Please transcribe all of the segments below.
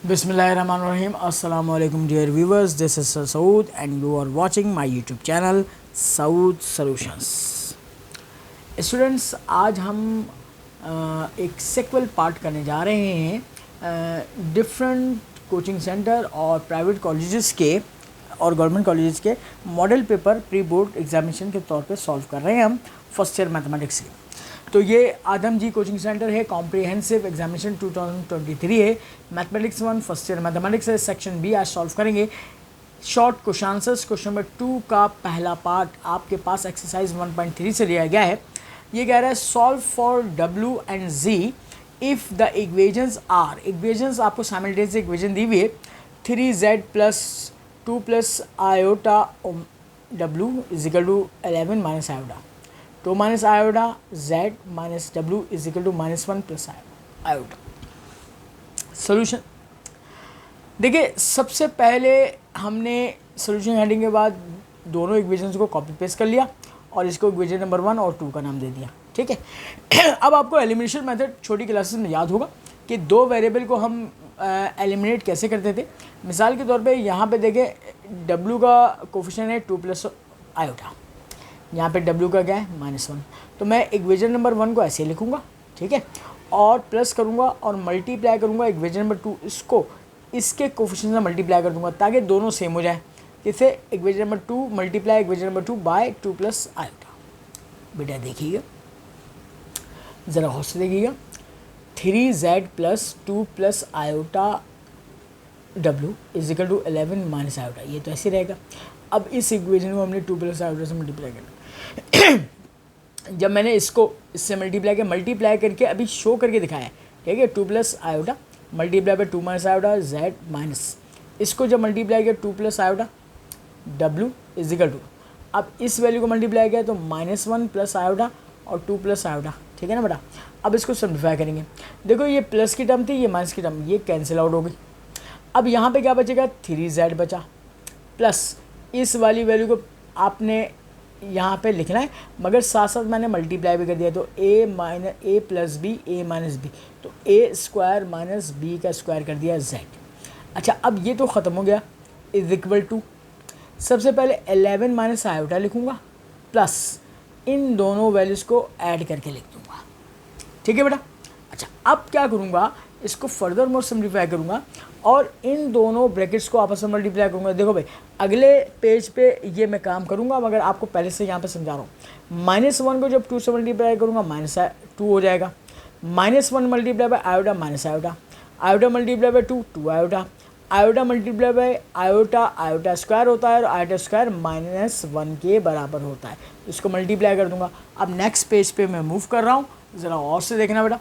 Bismillahirrahmanirrahim. Assalamu alaikum dear viewers. This is Sir Saud and you are watching my YouTube channel Saud Solutions. Students, आज हम एक सेक्वल part करने जा रहे हैं डिफरेंट कोचिंग सेंटर और प्राइवेट कॉलेजेस के और गवर्नमेंट कॉलेजेस के model paper pre board examination के तौर पे सॉल्व कर रहे हैं हम फर्स्ट ईयर मैथमेटिक्स के। तो ये आदम जी कोचिंग सेंटर है, कॉम्प्रिहेंसिव एग्जामिनेशन 2023 है, मैथमेटिक्स 1 फर्स्ट ईयर मैथमेटिक्स है, सेक्शन बी आज सॉल्व करेंगे। Short question answers question number 2 का पहला पार्ट आपके पास एक्सरसाइज 1.3 से लिया गया है। ये कह रहा है solve for W and G if the equations are, equations आपको साइमल्टेनियस इक्वेशन दी हुई है 3z plus 2 plus iota w is equal to 11 minus iota, 2 minus iota z minus w is equal to -1 plus iota. Solution देखिए, सबसे पहले हमने solution heading के बाद दोनों इक्वेशंस को कॉपी पेस्ट कर लिया और इसको इक्वेशन नंबर 1 और 2 का नाम दे दिया। ठीक है। अब आपको एलिमिनेशन मेथड छोटी क्लासेस में याद होगा कि दो वेरिएबल को हम एलिमिनेट कैसे करते थे। मिसाल के तौर पे यहाँ पे देखें w का कोफिशिएंट है 2 प्लस आयोटा, यहाँ पे w का क्या है -1, तो मैं इक्वेशन नंबर 1 को ऐसे लिखूँगा। ठीक है, और प्लस करूँगा और मल्टीप्लाई करूँगा इक्वेशन नंबर 2, इसको इसके कोफिशिएंट से मल्टीप्लाई कर दूँगा ताकि दोनों सेम हो जाए। इसे equation number 2 multiply equation number 2 by 2 plus iota. बेटा देखिएगा, ज़रा गौर से देखिएगा, 3z plus 2 plus iota w is equal to 11 minus iota, ये तो ऐसे रहेगा। अब इस इक्वेशन को हमने 2 प्लस आयोटा से मल्टीप्लाई करना। जब मैंने इसको इससे मल्टीप्लाई करके अभी शो करके दिखाया है, ठीक है, 2 plus iota multiply by 2 minus iota z minus, इसको जब मल्टीप्लाई किया 2 plus iota w is equal to, अब इस वैल्यू को मल्टीप्लाई किया तो -1 प्लस आयोटा और 2 प्लस आयोटा। ठीक है ना बेटा। अब इसको सिम्प्लीफाई करेंगे। देखो ये प्लस की टर्म थी, ये माइनस की टर्म, ये कैंसिल आउट हो गई। अब यहाँ पे क्या बचेगा, 3z बचा, प्लस इस वाली वैल्यू को आपने यहाँ पे लिखना है, मगर साथ साथ मैंने मल्टीप्लाई भी कर दिया, तो a plus B a minus B, तो a स्क्वायर माइनस b का स्क्वायर कर दिया z। अच्छा, अब ये तो ख़त्म हो गया, इज इक्वल टू सबसे पहले 11 माइनस आयोटा लिखूँगा प्लस इन दोनों वैल्यूज़ को ऐड करके लिख दूँगा। ठीक है बेटा। अच्छा, अब क्या करूँगा, इसको फर्दर मोर सिम्प्लीफाई करूँगा और इन दोनों ब्रैकेट्स को आपस में मल्टीप्लाई करूँगा। देखो भाई, अगले पेज पे ये मैं काम करूँगा, मगर आपको पहले से यहाँ पे समझा रहा हूँ। -1 को जब 2 से मल्टीप्लाई करूँगा -2 हो जाएगा, -1 multiply by iota minus iota, iota multiply by 2 iota, iota multiply bye iota, iota square होता है और आयोटा स्क्वायर -1 के बराबर होता है, इसको मल्टीप्लाई कर दूँगा। अब नेक्स्ट पेज पे मैं मूव कर रहा हूँ, ज़रा और से देखना बेटा।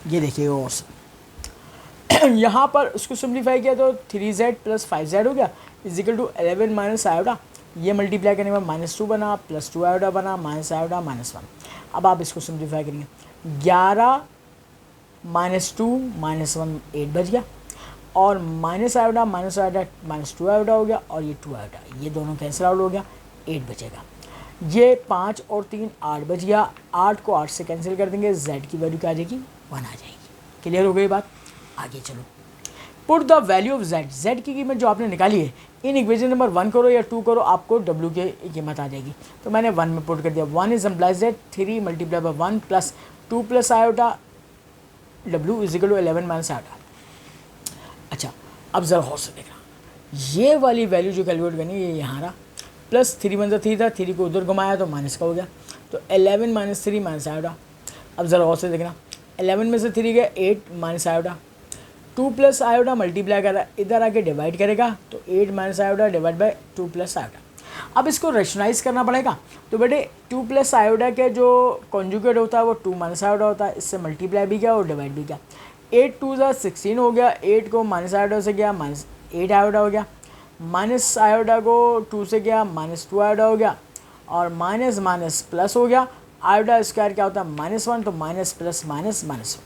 ये देखिए और यहाँ पर उसको सिम्प्लीफाई किया तो 3z प्लस 5z हो गया is equal to 11 minus iota, ये मल्टीप्लाई करने के बाद -2 बना, प्लस 2 आयोटा बना, माइनस आयोटा -1। अब आप इसको सिम्प्लीफाई करेंगे, 11 -2 -1 8 बच गया, और माइनस आयोटा -2 आयोटा हो गया, और ये 2 आयोटा, ये दोनों कैंसिल आउट हो गया, 8 बचेगा। ये 5 और 3 8 बच गया, 8 को 8 से कैंसिल कर देंगे, z की वैल्यू क्या आ जाएगी, 1 आ जाएगी। क्लियर हो गई बात। आगे चलो, put the value of z की कीमत जो आपने निकाली है इन इक्वेशन नंबर 1 करो या 2 करो, आपको w की कीमत आ जाएगी। तो मैंने 1 में पुट कर दिया, 1 is implies that 3 multiply by 1 plus 2 plus iota w is equal to 11 minus iota. अच्छा, अब ज़रा गौर से देखना, ये वाली वैल्यू जो कैलकुलेट करनी है ये यहाँ रहा, प्लस 3 1 3 था, 3 को उधर घुमाया तो माइनस का हो गया, तो 11 माइनस 3 माइनस आयोटा। अब ज़रा गौर से देखना, 11 में से 3 गया 8 minus iota, 2 plus iota multiply कर रहा है, इधर आके डिवाइड करेगा तो 8 minus iota divide by 2 plus iota. अब इसको रेशनलाइज करना पड़ेगा, तो बेटे 2 प्लस आयोटा के जो कॉन्जुगेट होता है वो 2 माइनस आयोटा होता है, इससे मल्टीप्लाई भी किया और डिवाइड भी किया। 8 2 16 हो गया, 8 को माइनस आयोटा से गया -8 आयोटा हो गया, माइनस आयोटा को 2 से गया -2 आयोटा हो गया, और माइनस माइनस प्लस हो गया, आयोटा स्क्वायर क्या होता है -1, तो माइनस प्लस माइनस -1।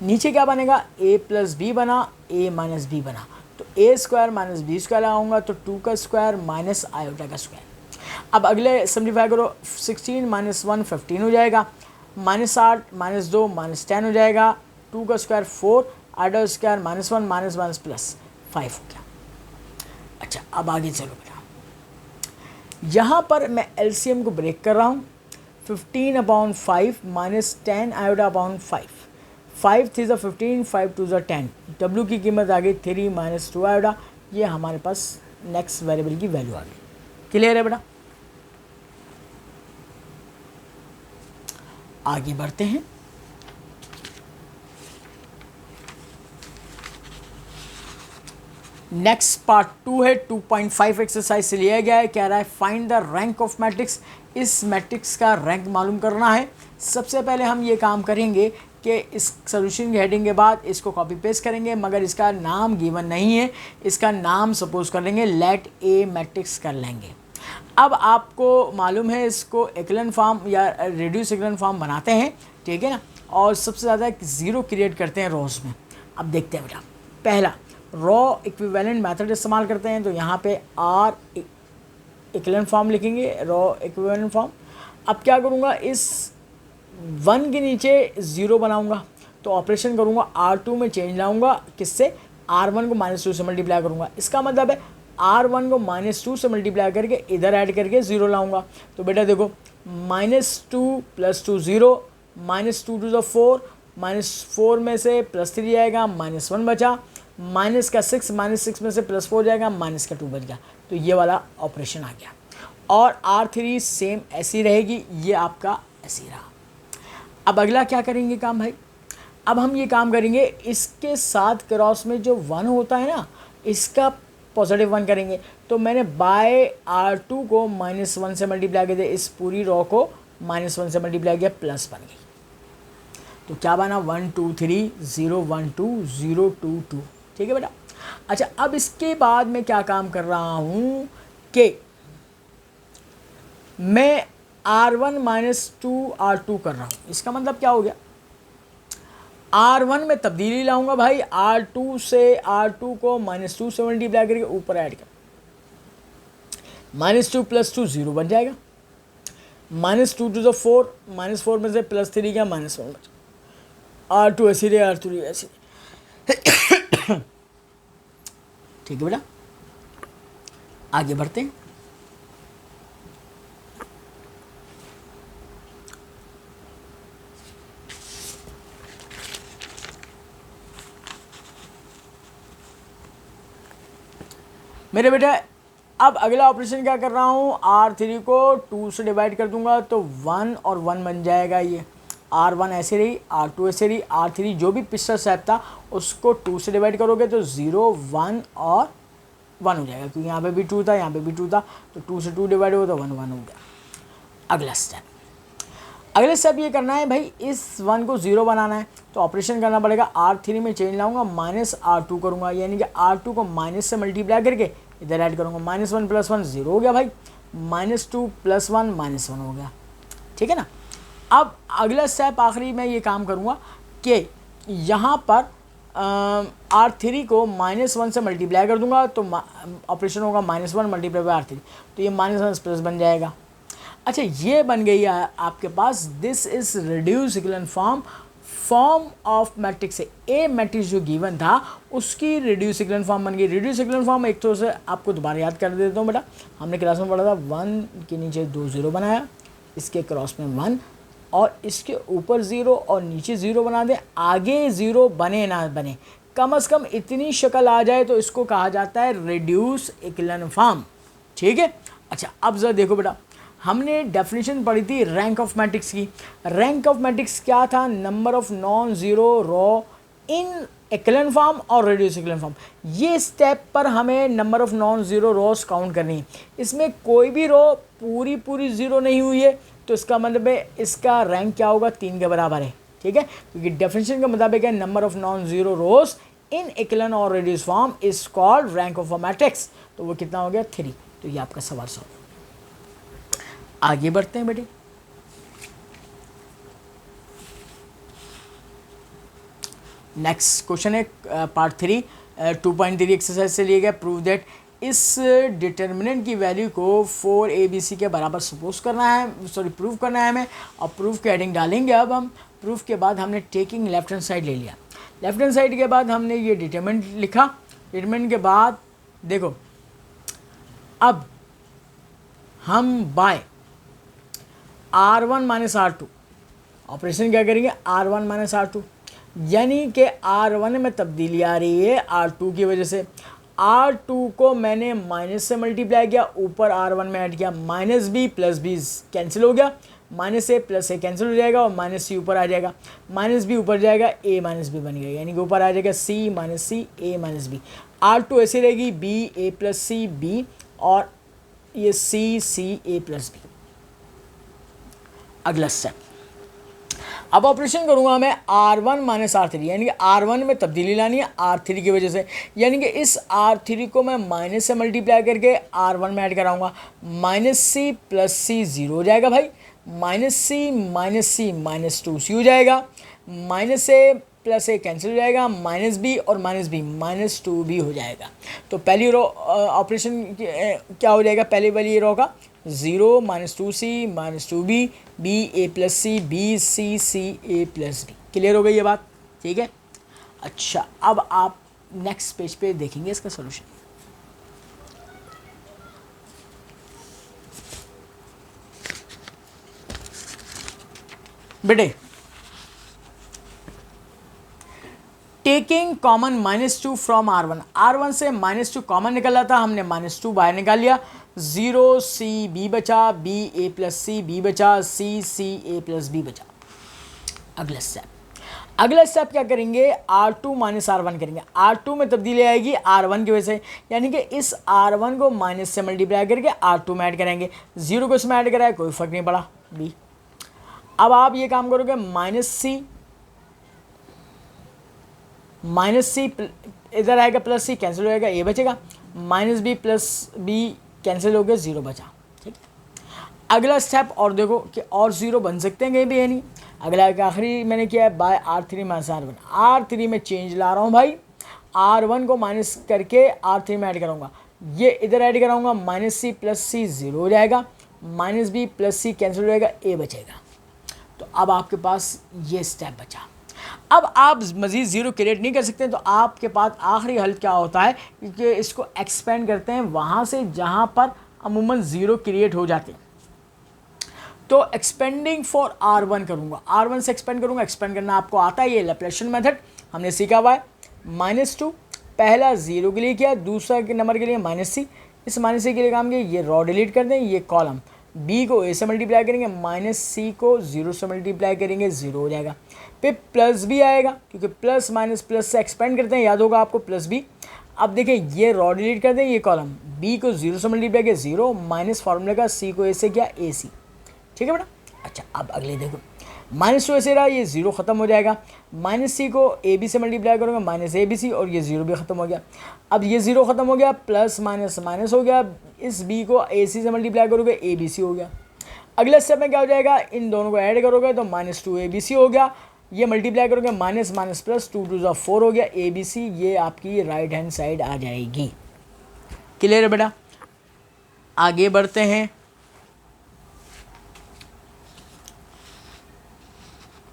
नीचे क्या बनेगा, a प्लस बी बना, a माइनस बी बना, तो a square minus B square लगाऊंगा तो 2 का स्क्वायर माइनस आयोटा का स्क्वायर। अब अगले सिंप्लीफाई करो, 16 माइनस 1 15 हो जाएगा, -8 -2 -10 हो जाएगा, 2 का स्क्वायर 4, 8 का स्क्वायर -1 माइनस प्लस 5 हो गया। अच्छा अब आगे चलो बेटा, यहाँ पर मैं एलसीएम को ब्रेक कर रहा हूँ, 15/5 माइनस 10 आयोडा/5, 5 3 ज़ा 15, 5 2 ज़ा 10, डब्ल्यू की कीमत आ गई 3 माइनस 2 आयोडा, ये हमारे पास नेक्स्ट वेरिएबल की वैल्यू आ गई। क्लियर है बेटा? आगे बढ़ते हैं। नेक्स्ट पार्ट 2 है, 2.5 एक्सरसाइज से लिया गया है। कह रहा है find the rank of matrix, इस मैट्रिक्स का रैंक मालूम करना है। सबसे पहले हम ये काम करेंगे कि इस सोल्यूशन की हेडिंग के बाद इसको कॉपी पेस्ट करेंगे, मगर इसका नाम गिवन नहीं है, इसका नाम सपोज कर लेंगे लेट ए मैट्रिक्स कर लेंगे। अब आपको मालूम है इसको एक्लन फॉर्म या रेड्यूस एक्लन फॉर्म बनाते हैं, ठीक है ना, और सबसे ज़्यादा ज़ीरो क्रिएट करते हैं रोज़ में। अब देखते हैं बेटा, पहला रॉ इक्विवेलेंट मेथड इस्तेमाल करते हैं, तो यहाँ पे आर एक्लन फॉर्म लिखेंगे, रॉ इक्विवेलेंट फॉर्म। अब क्या करूँगा, इस 1 के नीचे 0 बनाऊँगा, तो ऑपरेशन करूँगा R2 में चेंज लाऊँगा, किससे, R1 को -2 से मल्टीप्लाई करूँगा। इसका मतलब है R1 को -2 से मल्टीप्लाई करके इधर ऐड करके 0 लाऊँगा। तो बेटा देखो, -2 + 2 0, -2 2 4, -4 में से +3 जाएगा, -1 बचा, माइनस का 6, -6 में से +4 जाएगा, माइनस का 2 बच गया। तो ये वाला ऑपरेशन आ गया। और R3 सेम ऐसी रहेगी, ये आपका ऐसी रहा। अब अगला क्या करेंगे काम भाई, अब हम ये काम करेंगे, इसके साथ क्रॉस में जो 1 होता है ना, इसका पॉजिटिव 1 करेंगे। तो मैंने बाय R2 को -1 से मल्टीप्लाई किया, इस पूरी रॉ को -1 से मल्टीप्लाई किया, प्लस बन गई। तो क्या बना, 1 2 3 0 1 2 0 2 2, ठीक है बेटा। अच्छा अब इसके बाद मैं क्या काम कर रहा हूँ कि मैं R1 -2 R2 कर रहा हूँ। इसका मतलब क्या हो गया, R1 में तब्दीली लाऊंगा भाई, R2 से R2 को -2 से मल्टीप्लाई करके ऊपर ऐड कर, -2 + 2 0 बन जाएगा, -2 2 ज़ा 4, -4 में से +3 क्या, -1 बचा, R2 ऐसी रहे, R3 ऐसी रहे। ठीक है बेटा, आगे बढ़ते हैं। मेरे बेटा अब अगला ऑपरेशन क्या कर रहा हूँ, R3 को 2 से डिवाइड कर दूंगा, तो 1 और 1 बन जाएगा। ये R1 ऐसे रही, R2 ऐसे रही, R3 जो भी पिछला स्टेप था उसको 2 से डिवाइड करोगे तो 0 1 और 1 हो जाएगा, क्योंकि यहाँ पे भी 2 था, यहाँ पे भी 2 था, तो 2 से 2 डिवाइड होगा तो 1 1 हो गया। अगला स्टेप ये करना है भाई, इस 1 को 0 बनाना है, तो ऑपरेशन करना पड़ेगा, R3 में चेंज लाऊंगा, -R2 करूँगा, यानी कि R2 को माइनस से मल्टीप्लाई करके इधर ऐड करूँगा, -1 + 1 0 हो गया भाई, -2 + 1 -1 हो गया, ठीक है ना। अब अगला स्टेप आखिरी में ये काम करूँगा कि यहाँ पर R3 को -1 से मल्टीप्लाई कर दूंगा, तो ऑपरेशन होगा -1 × R3, तो ये -1 प्लस बन जाएगा। अच्छा ये बन गई है आपके पास, this is reduce equivalent form of matrix है। ए मैट्रिक्स जो गिवन था उसकी रिड्यूस इक्विवेलेंट फॉर्म बन गई। रिड्यूस इक्विवेलेंट फॉर्म एक तो से आपको दोबारा याद कर देता हूँ बेटा, हमने क्लास में पढ़ा था, 1 के नीचे 2 0 बनाया, इसके क्रॉस में 1 और इसके ऊपर 0 और नीचे 0 बना दें, आगे 0 बने ना बने, कम से कम इतनी शक्ल आ जाए तो इसको कहा जाता है रिड्यूस इक्विवेलेंट फॉर्म, ठीक है। अच्छा अब जरा देखो बेटा, हमने डेफिनेशन पढ़ी थी रैंक ऑफ मैट्रिक्स की। रैंक ऑफ मैट्रिक्स क्या था, number of non zero raw in equivalent form और रिड्यूस इक्विवेलेंट फॉर्म। ये स्टेप पर हमें number of non zero Ross count करनी है। इसमें कोई भी रॉ पूरी ज़ीरो नहीं हुई है, तो इसका मतलब है इसका रैंक क्या होगा, 3 के बराबर है, ठीक है, क्योंकि डेफिनेशन के मुताबिक है number of non zero rows in equivalent और reduce form is called rank of a matrix. तो वो कितना हो गया, 3। तो ये आपका सवाल सॉल्व। आगे बढ़ते हैं बेटे, नेक्स्ट क्वेश्चन है पार्ट 3 2.3 एक्सरसाइज से लिए गया। प्रूव दैट इस डिटर्मिनेंट की वैल्यू को 4abc के बराबर सपोज करना है, सॉरी प्रूव करना है हमें, और प्रूफ के हेडिंग डालेंगे। अब हम प्रूफ के बाद हमने टेकिंग लेफ्ट हैंड साइड ले लिया, लेफ्ट हैंड साइड के बाद हमने ये डिटर्मिनेंट लिखा, डिटर्मिनेंट के बाद देखो अब हम bye R1 minus R2 operation क्या करेंगे, R1 माइनस R2, यानी कि R1 में तब्दीली आ रही है R2 की वजह से। R2 को मैंने माइनस से मल्टीप्लाई किया, ऊपर R1 में ऐड किया, minus B plus B cancel हो गया, minus A plus A cancel हो जाएगा और माइनस सी ऊपर आ जाएगा, माइनस बी ऊपर जाएगा, ए माइनस बी बन गया, यानी कि ऊपर आ जाएगा सी माइनस सी ए माइनस बी। R2 ऐसे रहेगी B A plus C B और ये सी सी ए प्लस बी। अगला स्टेप, अब ऑपरेशन करूंगा मैं R1 माइनस R3, यानी कि R1 में तब्दीली लानी है R3 की वजह से, यानी कि इस R3 को मैं माइनस से मल्टीप्लाई करके R1 में ऐड कराऊंगा, माइनस सी प्लस सी जीरो हो जाएगा भाई, माइनस सी माइनस 2c हो जाएगा, minus A plus A cancel हो जाएगा, माइनस बी और माइनस बी माइनस 2b हो जाएगा। तो पहली रो ऑपरेशन क्या हो जाएगा, पहले वाली रो का 0 minus 2c minus 2b B A plus C B C C A plus B. Clear हो गई ये बात, ठीक है। अच्छा, अब आप नेक्स्ट पेज पे देखेंगे इसका सॉल्यूशन। बेटे टेकिंग कॉमन -2 फ्रॉम R1 से -2 कॉमन निकला था, हमने -2 बाहर निकाल लिया, 0 सी बी बचा, B A plus C B बचा, सी सी ए प्लस बी बचा। अगला स्टेप क्या करेंगे, R2 माइनस R1 करेंगे, R2 में तब्दीली आएगी R1 की वजह से, यानी कि इस R1 को माइनस से मल्टीप्लाई करके R2 में ऐड करेंगे, 0 को इसमें ऐड कराए कोई फर्क नहीं पड़ा बी। अब आप ये काम करोगे माइनस सी इधर आएगा प्लस सी कैंसिल हो जाएगा, ए बचेगा, minus B plus B cancel हो गया, 0 बचा, ठीक। अगला स्टेप और देखो कि और 0 बन सकते हैं कहीं भी, है नहीं। अगला आखिरी मैंने किया है bye R3 minus R1, R3 में चेंज ला रहा हूँ भाई, R1 को माइनस करके R3 में ऐड कराऊंगा, ये इधर ऐड कराऊंगा, माइनस सी प्लस सी 0 हो जाएगा, माइनस बी प्लस सी कैंसिल हो जाएगा, ए बचेगा। तो अब आपके पास ये स्टेप बचा। अब आप मज़ीद 0 क्रिएट नहीं कर सकते, तो आपके पास आखिरी हल क्या होता है कि इसको एक्सपेंड करते हैं वहाँ से जहाँ पर अमूमन 0 क्रिएट हो जाते हैं। तो एक्सपेंडिंग फॉर R1 करूँगा, R1 से एक्सपेंड करूँगा, एक्सपेंड करना आपको आता है, ये लैप्लासियन मेथड हमने सीखा हुआ है। -2 पहला 0 के लिए किया, दूसरा नंबर के लिए -c, इस -c के लिए काम किया, ये रॉ डिलीट कर दें, ये कॉलम b को a से मल्टीप्लाई करेंगे, -c को 0 से मल्टीप्लाई करेंगे, 0 हो जाएगा, फिर प्लस b आएगा क्योंकि प्लस माइनस प्लस से एक्सपेंड करते हैं, याद होगा आपको प्लस b। अब देखिए ये रॉ डिलीट कर दें, ये कॉलम b को 0 से मल्टीप्लाई किया 0, माइनस फार्मूले का c को a से किया ac, ठीक है बेटा। अच्छा, अब अगले देखो -2 ऐसे रहा, ये 0 ख़त्म हो जाएगा, -c को ab से मल्टीप्लाई करूँगा, -abc और ये 0 भी ख़त्म हो गया। अब ये 0 ख़त्म हो गया, प्लस माइनस माइनस हो गया, इस b को ac से मल्टीप्लाई करोगे, abc हो गया। अगले स्टेप में क्या हो जाएगा, इन दोनों को ऐड करोगे तो -2 abc हो गया, ये मल्टीप्लाई करोगे, माइनस माइनस प्लस 2 2 4 हो गया, abc, ये आपकी राइट हैंड साइड आ जाएगी। क्लियर है बेटा, आगे बढ़ते हैं।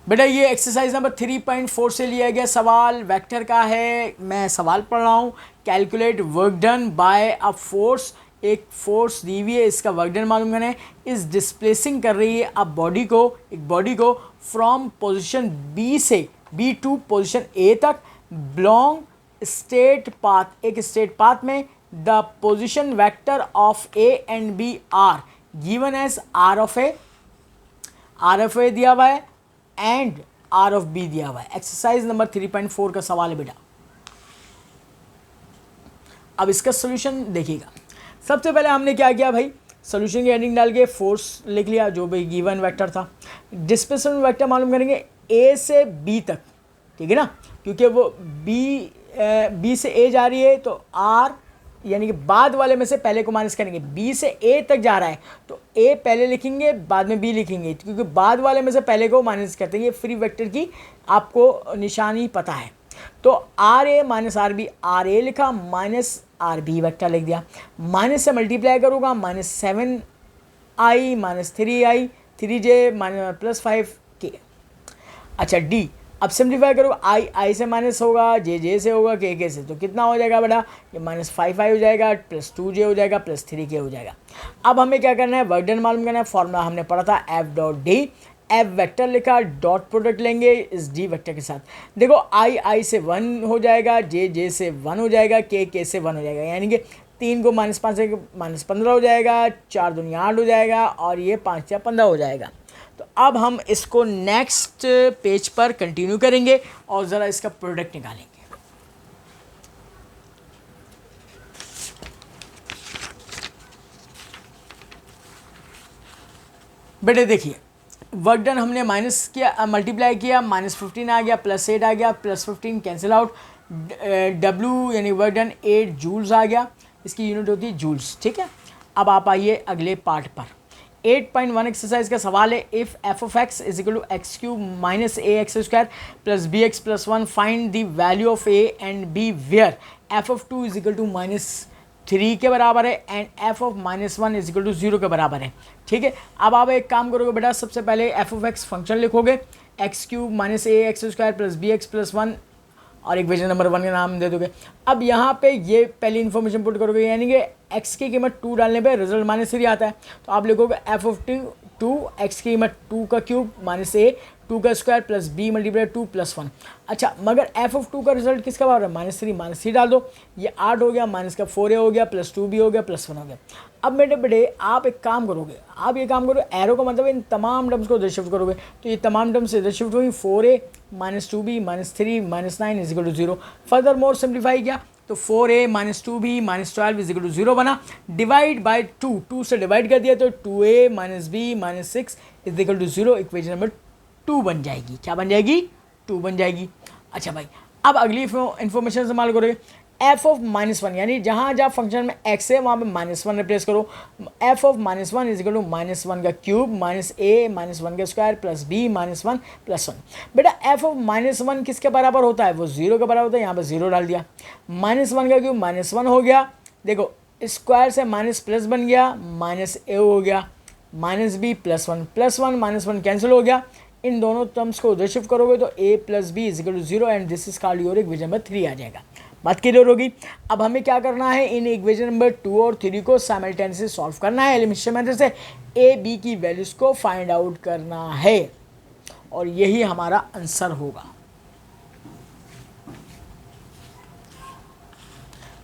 बेटा ये एक्सरसाइज नंबर 3.4 से लिया गया सवाल वेक्टर का है, मैं सवाल पढ़ रहा हूँ। Calculate work done by a force, एक फोर्स दी हुई है, इसका वर्क डन मालूम करना है। इस डिस्प्लेसिंग कर रही है अब बॉडी को, एक बॉडी को फ्रॉम पोजीशन बी से बी टू पोजीशन ए तक, बिलोंग स्टेट पाथ, एक स्टेट पाथ में the position vector of A and B are given as R of A दिया हुआ है एंड आर ऑफ बी दिया हुआ है। एक्सरसाइज नंबर 3.4 का सवाल है बेटा। अब इसका सोल्यूशन देखिएगा। सबसे पहले हमने क्या किया भाई, सोल्यूशन की हेडिंग डाल के फोर्स लिख लिया जो भी गिवन वेक्टर था। डिस्प्लेसमेंट वेक्टर मालूम करेंगे ए से बी तक, ठीक है ना, क्योंकि वो बी से ए जा रही है तो आर यानी कि बाद वाले में से पहले को माइनस करेंगे। बी से ए तक जा रहा है तो ए पहले लिखेंगे बाद में बी लिखेंगे, क्योंकि बाद वाले में से पहले को माइनस करते हैं। ये फ्री वेक्टर की आपको निशानी पता है। तो R A minus R B, R A लिखा माइनस आर बी वेक्टर लिख दिया, माइनस से मल्टीप्लाई करूँगा -7i -3i 3j +5k। अच्छा डी, अब सिंप्लीफाई करो, आई से माइनस होगा, जे से होगा, के से, तो कितना हो जाएगा बेटा, ये -5i हो जाएगा, +2j हो जाएगा, +3k हो जाएगा। अब हमें क्या करना है, वर्क डन मालूम करना है। फॉर्मूला हमने पढ़ा था F.D, एफ वेक्टर लिखा, डॉट प्रोडक्ट लेंगे इस डी वेक्टर के साथ। देखो आई से 1 हो जाएगा, जे से 1 हो जाएगा, के से 1 हो जाएगा, यानी कि 3 को -5 से -15 हो जाएगा, 4 दूनी 8 हो जाएगा, और ये 5 या 15 हो जाएगा। तो अब हम इसको नेक्स्ट पेज पर कंटिन्यू करेंगे और ज़रा इसका प्रोडक्ट निकालेंगे। बेटे देखिए, वर्क डन हमने माइनस किया, मल्टीप्लाई किया, -15 आ गया, +8 आ गया, +15 कैंसिल आउट, W यानी वर्क डन 8 जूल्स आ गया, इसकी यूनिट होती है जूल्स। ठीक है, अब आप आइए अगले पार्ट पर। 8.1 एक्सरसाइज का सवाल है, if F of X is equal to x³ -ax² + bx+1 find the value of a and b where f(2) is equal to -3 के बराबर है and f(-1) is equal to 0 के बराबर है। ठीक है, अब आप एक काम करोगे बेटा, सबसे पहले एफ ऑफ एक्स फंक्शन लिखोगे, x³ -ax² + bx+1 और इक्वेशन नंबर 1 का नाम दे दोगे। अब यहाँ पे ये पहली इन्फॉर्मेशन पुट करोगे, यानी कि x की कीमत 2 डालने पे रिजल्ट -3 आता है, तो आप लिखोगे f(2) x की कीमत 2 का क्यूब -a 2 का स्क्वायर + b × 2 + 1। अच्छा, मगर f(2) का रिजल्ट किसका बराबर है, -3 डाल दो, ये 8 हो गया, माइनस का 4a हो गया, +2b हो गया, +1 हो गया। अब बेटे आप एक काम करोगे, आप ये काम करो, एरो का मतलब इन तमाम टर्म्स को इधर शिफ्ट करोगे, तो ये तमाम टर्म्स इधर शिफ्ट हुई, 4a -2b -3 -9 is equal to 0। Further more simplify किया तो 4a -2b -12 is equal to 0 बना, डिवाइड बाई 2 से डिवाइड कर दिया तो 2a -b -6 is equal to 0, equation number 2 बन जाएगी। क्या बन जाएगी, 2 बन जाएगी। अच्छा भाई, अब अगली इन्फॉर्मेशन इस्तेमाल करोगे, f(-1) यानी जहाँ जहाँ फंक्शन में x है वहाँ पे -1 रिप्लेस करो, f(-1) इज इक्वल टू -1 का क्यूब -a -1 का स्क्वायर + b -1 + 1। बेटा f(-1) किसके बराबर होता है, वो 0 के बराबर होता है, यहाँ पे 0 डाल दिया, -1 का क्यूब -1 हो गया, देखो स्क्वायर से माइनस प्लस बन गया, -a हो गया, -b +1 +1 कैंसिल हो गया, इन दोनों टर्म्स को उधर शिफ्ट करोगे तो a + b is equal to 0 and this is called your equation number 3 आ जाएगा। बात क्लियर होगी। अब हमें क्या करना है, इन इक्वेशन नंबर 2 और 3 को साइमल्टेनियसली सॉल्व करना है, एलिमिनेशन मेथड से a b की वैल्यूज को फाइंड आउट करना है और यही हमारा आंसर होगा।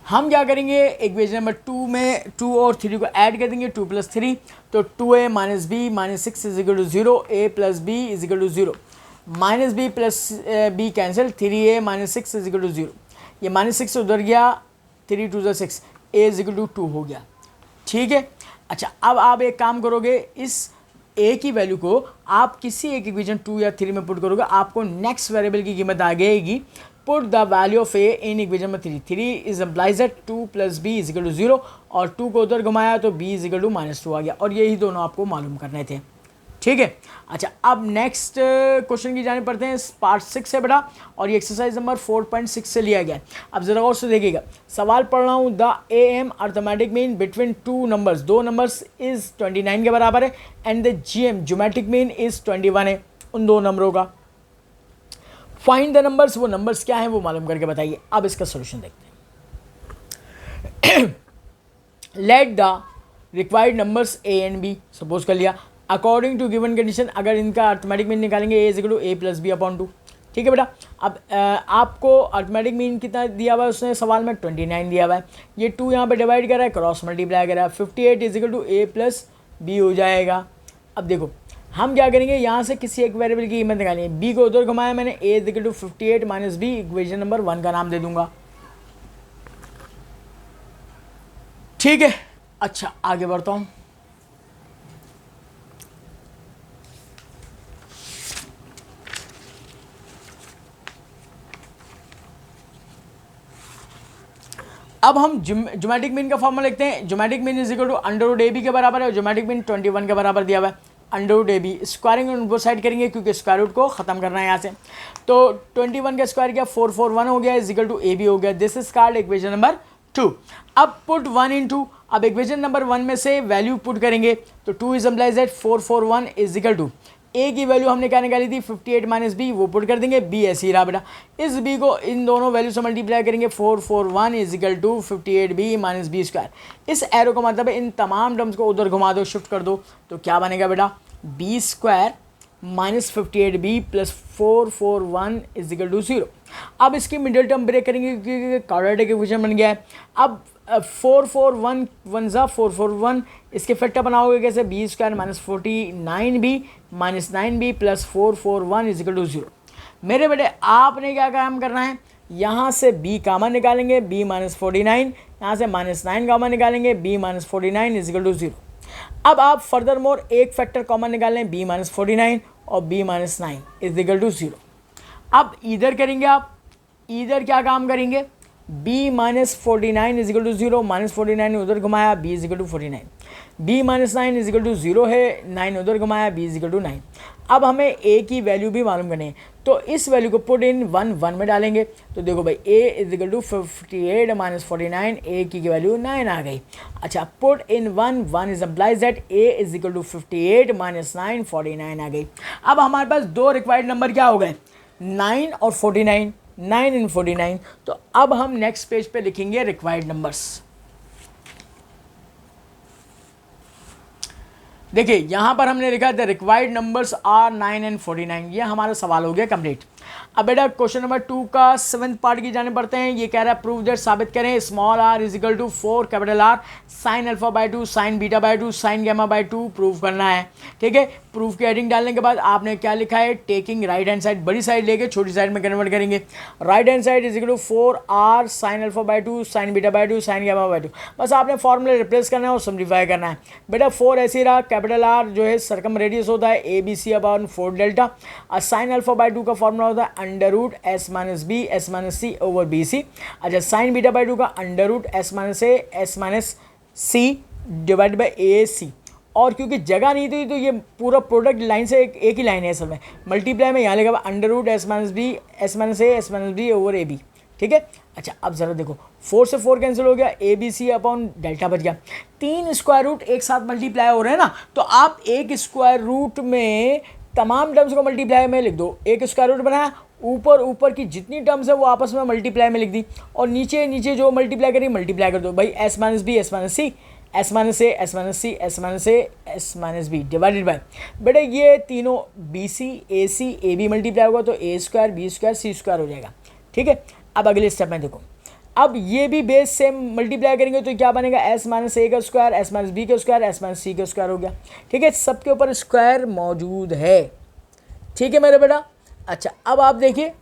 हम क्या करेंगे, इक्वेशन नंबर 2 में 2 और 3 को ऐड कर देंगे, 2 + 3 तो 2a - b -6 is equal to 0, a + b is equal to 0, -b + b cancel, 3a - 6 is equal to 0, ये -6 उधर गया, 3 × 2 = 6, a इज इक्वल टू 2 हो गया। ठीक है, अच्छा अब आप एक काम करोगे, इस a की वैल्यू को आप किसी एक इक्वेशन 2 या 3 में पुट करोगे, आपको नेक्स्ट वेरिएबल की कीमत आ जाएगी, put the value of a in equation number 3 is implies that 2 + b is equal to 0 और 2 को उधर घुमाया तो b इज इक्वल टू -2 आ गया और यही दोनों आपको मालूम करने थे। ठीक है, अच्छा अब नेक्स्ट क्वेश्चन की जाने पड़ते हैं, पार्ट 6 है बेटा और ये एक्सरसाइज नंबर 4.6 से लिया गया है। अब जरा और से देखिएगा, सवाल पढ़ रहा हूँ, the am arithmetic mean between two numbers, दो नंबर्स इज 29 के बराबर है and the gm geometric mean is 21 है, उन दो नंबरों का फाइंड द नंबर्स, वो नंबर्स क्या हैं वो मालूम करके बताइए। अब इसका सोल्यूशन देखते हैं। Let the required numbers a and b, suppose कर लिया अकॉर्डिंग टू गिवन कंडीशन, अगर इनका अर्थमेटिक मीन निकालेंगे a is equal to a + b/2। ठीक है बेटा, अब आपको अर्थमेटिक मीन कितना दिया हुआ है उसने सवाल में, 29 दिया हुआ है, ये 2 यहाँ पे डिवाइड करा है, क्रॉस मल्टीप्लाई करा है, 58 is equal to a + b हो जाएगा। अब देखो हम क्या करेंगे, यहाँ से किसी एक वेरिएबल की कीमत निकालेंगे, b को उधर घुमाया मैंने, a is equal to 58 - b, equation number 1 का नाम दे दूंगा। ठीक है, अच्छा आगे बढ़ता हूँ। अब हम ज्योमेट्रिक मीन का फॉर्मूला लिखते हैं, geometric mean is equal to √ab के बराबर है और ज्योमेट्रिक मीन 21 के बराबर दिया हुआ है। Under root A B, squaring on both side करेंगे क्योंकि स्क्वायर रूट को ख़त्म करना है यहाँ से। तो 21 का स्क्वायर किया 441 हो गया is equal to A B हो गया। This is called equation number 2। अब पुट 1 इन 2, अब इक्वेशन नंबर 1 में से वैल्यू पुट करेंगे तो 2 is implies that 441 is equal to A की वैल्यू हमने क्या निकाली थी 58 माइनस बी, वो पुट कर देंगे, बी ऐसे ही रहा बेटा। इस बी को इन दोनों वैल्यू से मल्टीप्लाई करेंगे 441 is equal to 58 B minus B square. इस एरो का मतलब है इन तमाम टर्म्स को उधर घुमा दो, शिफ्ट कर दो, तो क्या बनेगा बेटा B square minus 58 B plus 441 is equal to 0। अब इसकी मिडिल टर्म ब्रेक करेंगे क्योंकि क्वाड्रेटिक इक्वेशन बन गया है। अब 441 1 ज़ा 441, इसके फैक्टर बनाओगे कैसे, B square minus 49 B minus 9 B plus 441 is equal to 0। मेरे बेटे आपने क्या काम करना है, यहाँ से b कामन निकालेंगे, b माइनस 49, यहाँ से माइनस 9 कामन निकालेंगे, b minus 49 is equal to 0। अब आप फर्दर मोर एक फैक्टर कॉमन निकाल लें, b माइनस 49 और b minus 9 is equal to 0। अब इधर करेंगे आप, इधर क्या काम करेंगे, b minus 49 is equal to 0, minus 49 उधर घुमाया, b is equal to 49, b minus 9 is equal to 0 है, 9 उधर घुमाया, b इज इक्वल टू 9। अब हमें a की वैल्यू भी मालूम करनी है, तो इस वैल्यू को पुट इन 1 में डालेंगे, तो देखो भाई a is equal to 58 minus 49, a की वैल्यू 9 आ गई। अच्छा put in 1 is implies that a is equal to 58 minus 9 49 आ गई। अब हमारे पास दो रिक्वायर्ड नंबर क्या हो गए, 9 और 49, 9 इन 49। तो अब हम नेक्स्ट पेज पे लिखेंगे रिक्वायर्ड नंबर्स। देखिए यहां पर हमने लिखा the required numbers are 9 and 49। ये हमारा सवाल हो गया कंप्लीट। अब बेटा क्वेश्चन नंबर 2 का 7th पार्ट की जाने पड़ते हैं। ये कह रहा है प्रूव दैट, साबित करें small r is equal to 4 capital R sine alpha by 2 sine beta by 2 sine gamma by 2 prove करना है। ठीक है, प्रूफ की हेडिंग डालने के बाद आपने क्या लिखा है, टेकिंग राइट हैंड साइड, बड़ी साइड लेके छोटी साइड में कन्वर्ट करेंगे। Right hand side is equal to 4r sine alpha by 2 sine beta by 2 sine gamma by 2। बस आपने फॉर्मूला रिप्लेस करना है और सिम्प्लीफाई करना है। बेटा 4 ऐसे ही रहा, कैपिटल R जो है सर्कम रेडियस होता है A B C upon 4 delta, और साइन अल्फा बाई 2 का फॉर्मूला होता है under root S minus B S minus C over B C. अच्छा साइन बीटा बाई 2 का under root S minus A S minus C divide by A C. और क्योंकि जगह नहीं थी तो ये पूरा प्रोडक्ट लाइन से एक ही लाइन है असल में, मल्टीप्लाई में यहाँ लिखा हुआ under root S minus B S minus A S minus B over A B. ठीक है, अच्छा अब ज़रा देखो 4 से 4 कैंसिल हो गया, A B C upon delta बच गया। 3 स्क्वायर रूट एक साथ मल्टीप्लाई हो रहे हैं ना, तो आप एक स्क्वायर रूट में तमाम टर्म्स को मल्टीप्लाई में लिख दो। एक स्क्वायर रूट बनाया, ऊपर की जितनी टर्म्स है वो आपस में मल्टीप्लाई में लिख दी, और नीचे जो मल्टीप्लाई करी मल्टीप्लाई कर दो भाई, S minus B S minus C S minus A S minus C S minus A S minus B divided by, बेटा ये तीनों B C A B multiply होगा तो A square B square C square हो जाएगा। ठीक है, अब अगले स्टेप में देखो, अब ये भी बेस सेम मल्टीप्लाई करेंगे तो क्या बनेगा, एस माइनस ए का स्क्वायर एस माइनस बी का स्क्वायर एस माइनस सी का स्क्वायर हो गया। ठीक है, सबके ऊपर स्क्वायर मौजूद है। ठीक है मेरे बेटा, अच्छा अब आप देखिए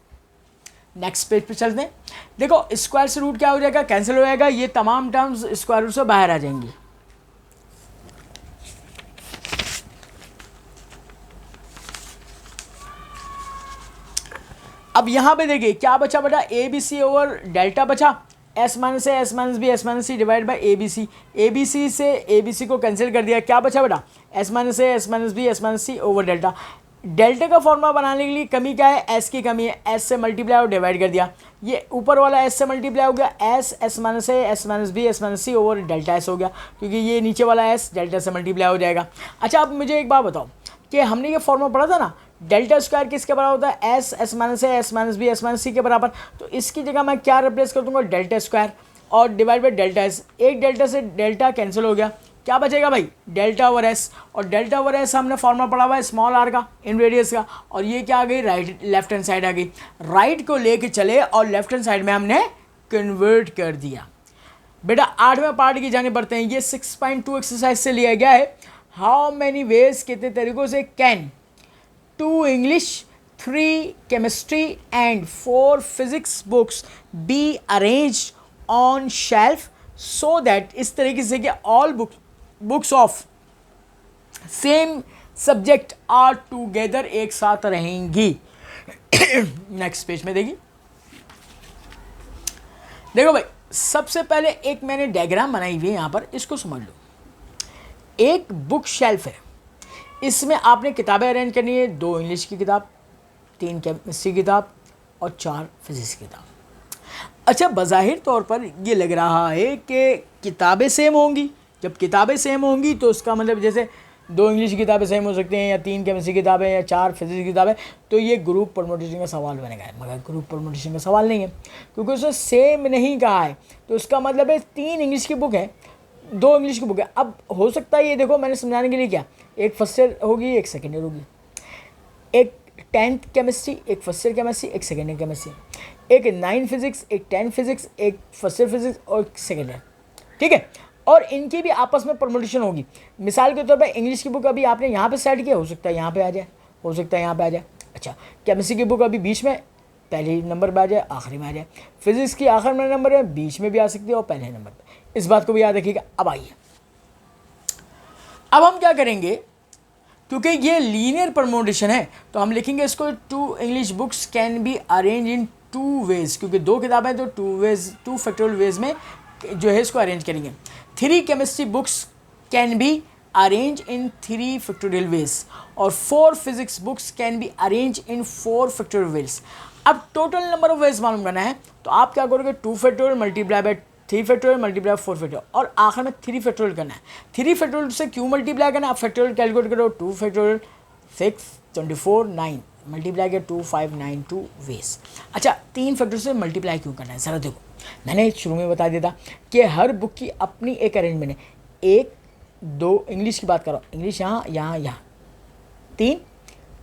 नेक्स्ट पेज पे चलते हैं। देखो स्क्वायर से रूट क्या हो जाएगा, कैंसिल हो जाएगा, ये तमाम टर्म्स स्क्वायर रूट से बाहर आ जाएंगी। अब यहाँ पे देखिए क्या बचा बेटा, A B C over delta बचा, S minus A S minus B S minus C divide by A B C से ए बी सी को कैंसिल कर दिया, क्या बचा बेटा, S minus A S minus B S minus C over delta. Delta का formula बनाने के लिए कमी क्या है, एस की कमी है, एस से मल्टीप्लाई और डिवाइड कर दिया, ये ऊपर वाला एस से मल्टीप्लाई हो गया, S minus A S minus B S minus C over delta S हो गया, क्योंकि ये नीचे वाला एस डेल्टा से मल्टीप्लाई हो जाएगा। अच्छा अब मुझे एक बात बताओ कि हमने ये फॉर्मूला पढ़ा था ना, डेल्टा स्क्वायर किसके बराबर होता है, S minus A S minus B S minus C के बराबर, तो इसकी जगह मैं क्या रिप्लेस कर दूंगा, डेल्टा स्क्वायर और डिवाइड बाई डेल्टा एस। एक डेल्टा से डेल्टा कैंसिल हो गया, क्या बचेगा भाई, डेल्टा ओवर एस, और डेल्टा ओवर एस हमने फॉर्मूला पढ़ा हुआ है स्मॉल आर का इन रेडियस का, और ये क्या आ गई, राइट लेफ्ट हैंड साइड आ गई, राइट को लेके चले और लेफ्ट हैंड साइड में हमने कन्वर्ट कर दिया। बेटा 8वें पार्ट की जाने पड़ते हैं, ये 6.2 एक्सरसाइज से लिया गया है। हाउ मैनी वेज, कितने तरीकों से, can 2 English 3 chemistry and 4 physics books be arranged on shelf so that, इस तरीके से कि all books of same subject are together, एक साथ रहेंगी। नेक्स्ट पेज में देखिए, देखो भाई सबसे पहले एक मैंने डायग्राम बनाई हुई है यहाँ पर, इसको समझ लो। एक बुक शेल्फ है, इसमें आपने किताबें अरेंज करनी है, 2 इंग्लिश की किताब, 3 केमिस्ट्री की किताब और 4 फिजिक्स की किताब। अच्छा, बज़ाहिर तौर पर ये लग रहा है कि किताबें सेम होंगी। जब किताबें सेम होंगी तो उसका मतलब जैसे 2 इंग्लिश की किताबें सेम हो सकती हैं, या 3 केमिस्ट्री की किताबें, या 4 फिजिक्स की किताबें, तो ये ग्रुप परमुटेशन का सवाल बनेगा। मगर ग्रुप परमुटेशन का सवाल नहीं है, क्योंकि उसने सेम नहीं कहा है। तो उसका मतलब है 3 इंग्लिश की बुक है, 2 इंग्लिश की बुक है। अब हो सकता है, ये देखो मैंने समझाने के लिए क्या, एक फर्स्ट ईयर होगी, एक सेकेंड ईयर होगी, एक 10th केमिस्ट्री, एक फर्स्ट ईयर केमिस्ट्री, एक सेकेंड ईयर केमिस्ट्री, एक 9 फिजिक्स, एक 10 फिजिक्स, एक फर्स्ट ईयर फिजिक्स और एक सेकेंड ईयर। ठीक है, और इनकी भी आपस में परमुटेशन होगी। मिसाल के तौर पर इंग्लिश की बुक अभी आपने यहाँ पे सेट किया, हो सकता है यहाँ पे आ जाए, हो सकता है यहाँ पे आ जाए। अच्छा, केमिस्ट्री की बुक अभी बीच में पहले नंबर पे आ जाए, आखिरी में आ जाए। फिजिक्स की आखिर में नंबर में, बीच में भी आ सकती है और पहले नंबर पे। इस बात को भी याद रखिएगा। अब आइए, अब हम क्या करेंगे, क्योंकि ये लीनियर परमुटेशन है तो हम लिखेंगे इसको 2 English books can be arrange in 2 ways, क्योंकि 2 किताबें तो 2 फैक्टोरियल वेज में जो है इसको अरेंज करेंगे। 3 chemistry books can be arrange in 3 factorial veg, और 4 physics books can be arrange in 4 factorial veg. अब टोटल नंबर ऑफ वेज मालूम करना है, तो आप क्या करोगे, 2 factorial multiply by 3 factorial multiply 4 factorial, और आखिर में 3 फैक्टोरियल करना है। 3 फैक्टोरियल से क्यों मल्टीप्लाई करना है, आप फैक्टोरियल कैलकुलेट करो, 2 फैक्टोरियल 6 24 9 मल्टीप्लाई के 2592 वेज। अच्छा, 3 फैक्टोरियल से मल्टीप्लाई क्यों करना है, ज़रा देखो, मैंने शुरू में बता दिया था कि हर बुक की अपनी एक अरेंजमेंट है। 1 2 इंग्लिश की बात करो, इंग्लिश यहाँ यहाँ यहाँ, 3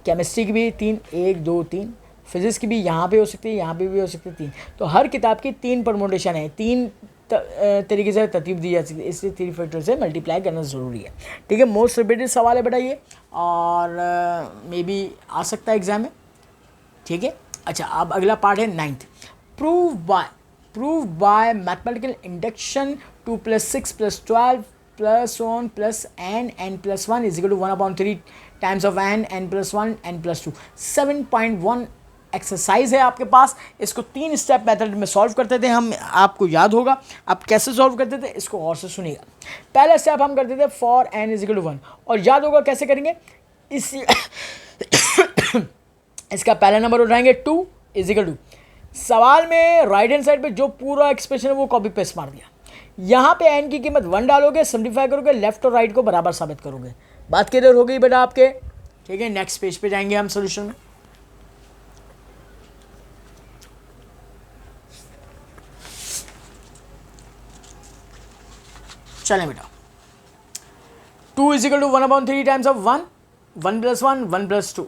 केमिस्ट्री की भी 3 1 2 3, फिजिक्स की भी यहाँ पे हो सकती है, यहाँ पे भी हो सकती है 3। तो हर किताब की 3 परमुटेशन है, 3 तरीके से तरतीब दी जा सकती है, इसलिए 3 फैक्टर से मल्टीप्लाई करना ज़रूरी है। ठीक है, मोस्ट रिपीटेड सवाल है बेटा ये, और मे बी आ सकता है एग्जाम में। ठीक है, अच्छा, अब अगला पार्ट है 9th। Prove by mathematical induction 2 + 6 + 12 + 1 + n + 1 = 1/3 times of n + 1 n + 2। 7.1 exercise है आपके पास। इसको 3 स्टेप मेथड में सॉल्व करते थे हम, आपको याद होगा। आप कैसे सॉल्व करते थे, इसको और से सुनिएगा। पहला स्टेप हम करते थे फॉर n = 1, और याद होगा कैसे करेंगे, इस इसका पहला नंबर उठाएंगे 2 = सवाल में राइट हैंड साइड पे जो पूरा एक्सप्रेशन है वो कॉपी पेस्ट मार दिया। यहाँ पे n की कीमत 1 डालोगे, सिंप्लीफाई करोगे, लेफ्ट और राइट को बराबर साबित करोगे। बात क्लियर हो गई बेटा आपके। ठीक है, नेक्स्ट पेज पे जाएंगे हम सोल्यूशन में। चलें बेटा, 2 = 1/3 टाइम्स ऑफ 1 1 + 1 1 + 2,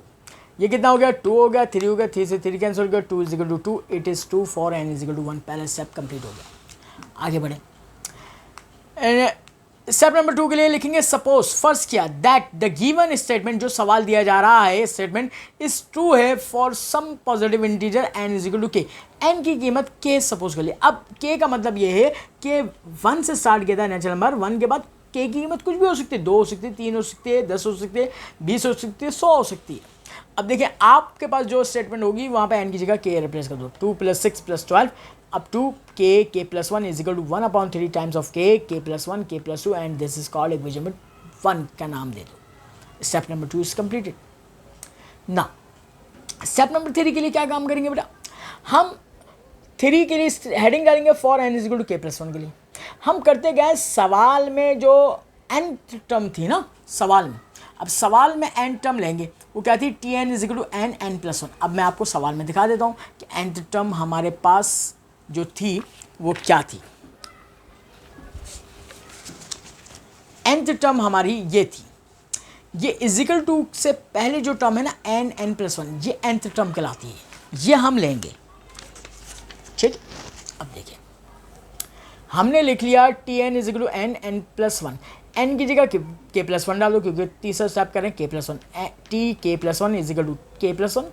ये कितना हो गया, 2 हो गया, 3 हो गया, 3 से 3 कैंसिल हो गया, 2 = 2, इट इज़ 2 फॉर n = 1। पहला स्टेप कंप्लीट हो गया। आगे बढ़े, स्टेप नंबर 2 के लिए लिखेंगे सपोज, फर्स्ट किया दैट द गिवन स्टेटमेंट, जो सवाल दिया जा रहा है स्टेटमेंट इज ट्रू है for some positive integer n = k। n की कीमत k सपोज कर लिए। अब k का मतलब ये है कि 1 से स्टार्ट किया था नेचुरल नंबर, 1 के बाद k की कीमत कुछ भी हो सकती है, 2 हो सकती है, 3 हो सकती है, 10 हो सकती है, 20 हो सकती है, 100 हो सकती है। अब देखिए, आपके पास जो स्टेटमेंट होगी वहाँ पे n की जगह k रिप्लेस कर दो, 2 + 6 + 12 up to k + 1 = 1/3 times of k + 1 k + 2, and this is called equation 1 का नाम दे दो। Step number 2 is completed. ना स्टेप नंबर 3 के लिए क्या काम करेंगे बेटा, हम 3 के लिए हेडिंग डालेंगे फॉर n = k + 1 के लिए। हम करते गए सवाल में जो nth टर्म थी ना सवाल में, अब सवाल में n टर्म लेंगे, वो क्या थी, Tn = n n + 1। अब मैं आपको सवाल में दिखा देता हूँ कि nth टर्म हमारे पास जो थी वो क्या थी। nth टर्म हमारी ये थी, ये = से पहले जो टर्म है ना n n + 1, ये nth टर्म कहलाती है, ये हम लेंगे। ठीक, अब देखिए हमने लिख लिया Tn = n n + 1, n की जगह k + 1 डालो, क्योंकि तीसरा स्टेप करें k + 1, t k + 1 = k + 1,